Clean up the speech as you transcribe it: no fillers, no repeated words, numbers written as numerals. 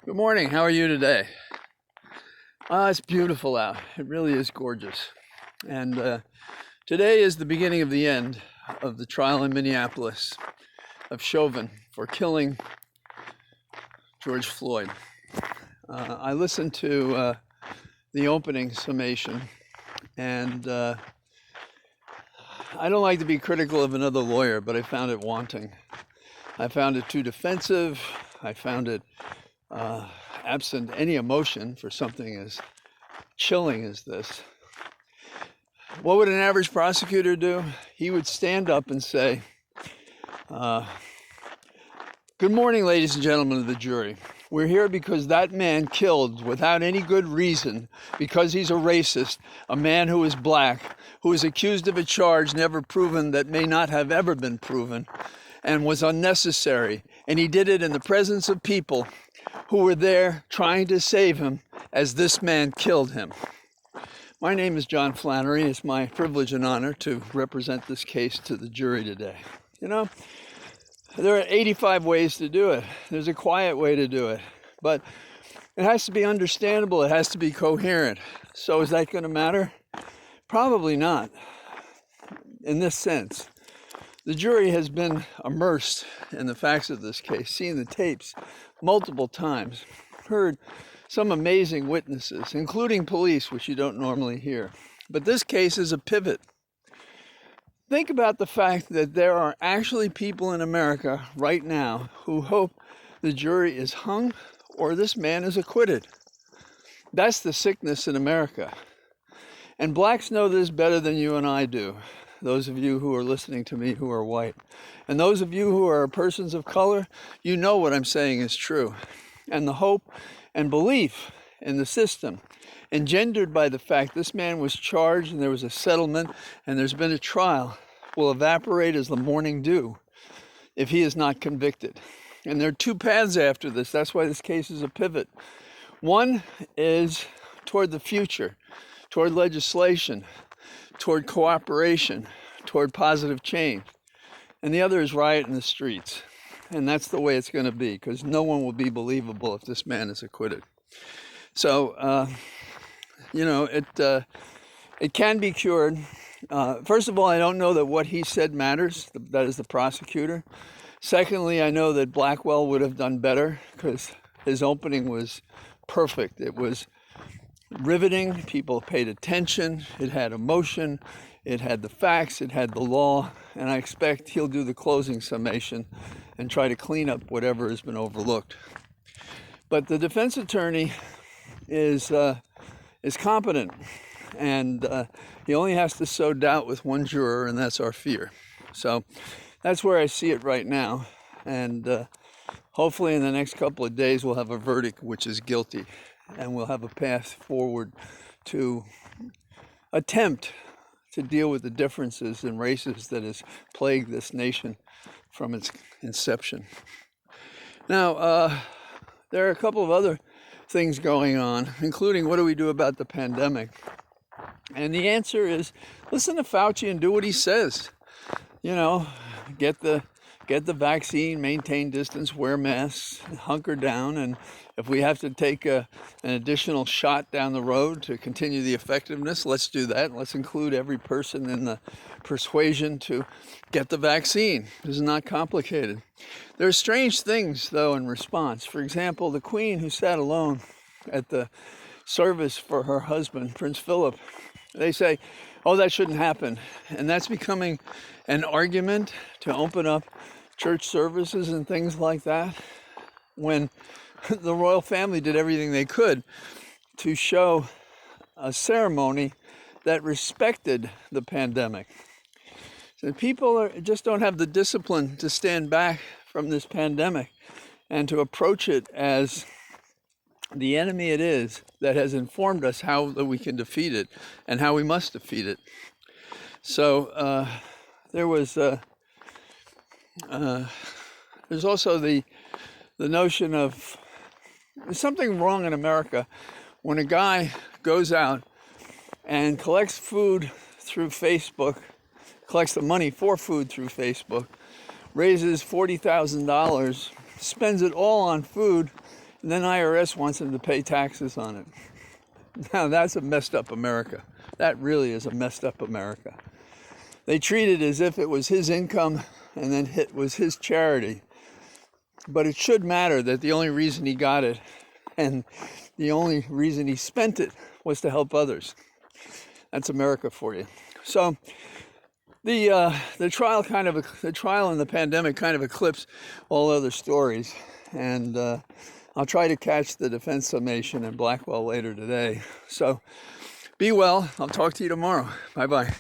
Good morning. How are you today? It's beautiful out. It really is gorgeous. And today is the beginning of the end of the trial in Minneapolis of Chauvin for killing George Floyd. I listened to the opening summation, and I don't like to be critical of another lawyer, but I found it wanting. I found it too defensive. I found it absent any emotion for something as chilling as this. What would an average prosecutor do? He would stand up and say, good morning, ladies and gentlemen of the jury. We're here because that man killed, without any good reason, because he's a racist, a man who is black, who is accused of a charge never proven that may not have ever been proven, and was unnecessary. And he did it in the presence of people who were there trying to save him as this man killed him. My name is John Flannery. It's my privilege and honor to represent this case to the jury today. You know, there are 85 ways to do it. There's a quiet way to do it, but it has to be understandable. It has to be coherent. So is that going to matter? Probably not in this sense. The jury has been immersed in the facts of this case, seen the tapes multiple times, heard some amazing witnesses, including police, which you don't normally hear. But this case is a pivot. Think about the fact that there are actually people in America right now who hope the jury is hung or this man is acquitted. That's the sickness in America. And blacks know this better than you and I do, those of you who are listening to me who are white. And those of you who are persons of color, you know what I'm saying is true. And the hope and belief in the system engendered by the fact this man was charged and there was a settlement and there's been a trial will evaporate as the morning dew if he is not convicted. And there are two paths after this. That's why this case is a pivot. One is toward the future, toward legislation, toward cooperation, toward positive change. And the other is riot in the streets. And that's the way it's going to be, because no one will be believable if this man is acquitted. So, it can be cured. First of all, I don't know that what he said matters. That is the prosecutor. Secondly, I know that Blackwell would have done better because his opening was perfect. It was riveting. People paid attention. It had emotion. It had the facts. It had the law. And I expect he'll do the closing summation and try to clean up whatever has been overlooked. But the defense attorney is competent, and he only has to sow doubt with one juror, and that's our fear. So that's where I see it right now. And hopefully in the next couple of days we'll have a verdict which is guilty, and we'll have a path forward to attempt to deal with the differences in races that has plagued this nation from its inception. Now, there are a couple of other things going on, including what do we do about the pandemic? And the answer is listen to Fauci and do what he says. You know, get the vaccine, maintain distance, wear masks, hunker down, and if we have to take an additional shot down the road to continue the effectiveness, let's do that. Let's include every person in the persuasion to get the vaccine. This is not complicated. There are strange things, though, in response. For example, the Queen, who sat alone at the service for her husband, Prince Philip, they say, oh, that shouldn't happen. And that's becoming an argument to open up church services and things like that, when the royal family did everything they could to show a ceremony that respected the pandemic. So people just don't have the discipline to stand back from this pandemic and to approach it as the enemy it is that has informed us how that we can defeat it and how we must defeat it. So there's also the notion of there's something wrong in America when a guy goes out and collects food through Facebook, collects the money for food through Facebook, raises $40,000, spends it all on food, and then IRS wants him to pay taxes on it. Now that's a messed up America. That really is a messed up America. They treat it as if it was his income and then it was his charity. But it should matter that the only reason he got it and the only reason he spent it was to help others. That's America for you. So the trial and the pandemic kind of eclipse all other stories, and I'll try to catch the defense summation in Blackwell later today. So be well. I'll talk to you tomorrow. Bye-bye.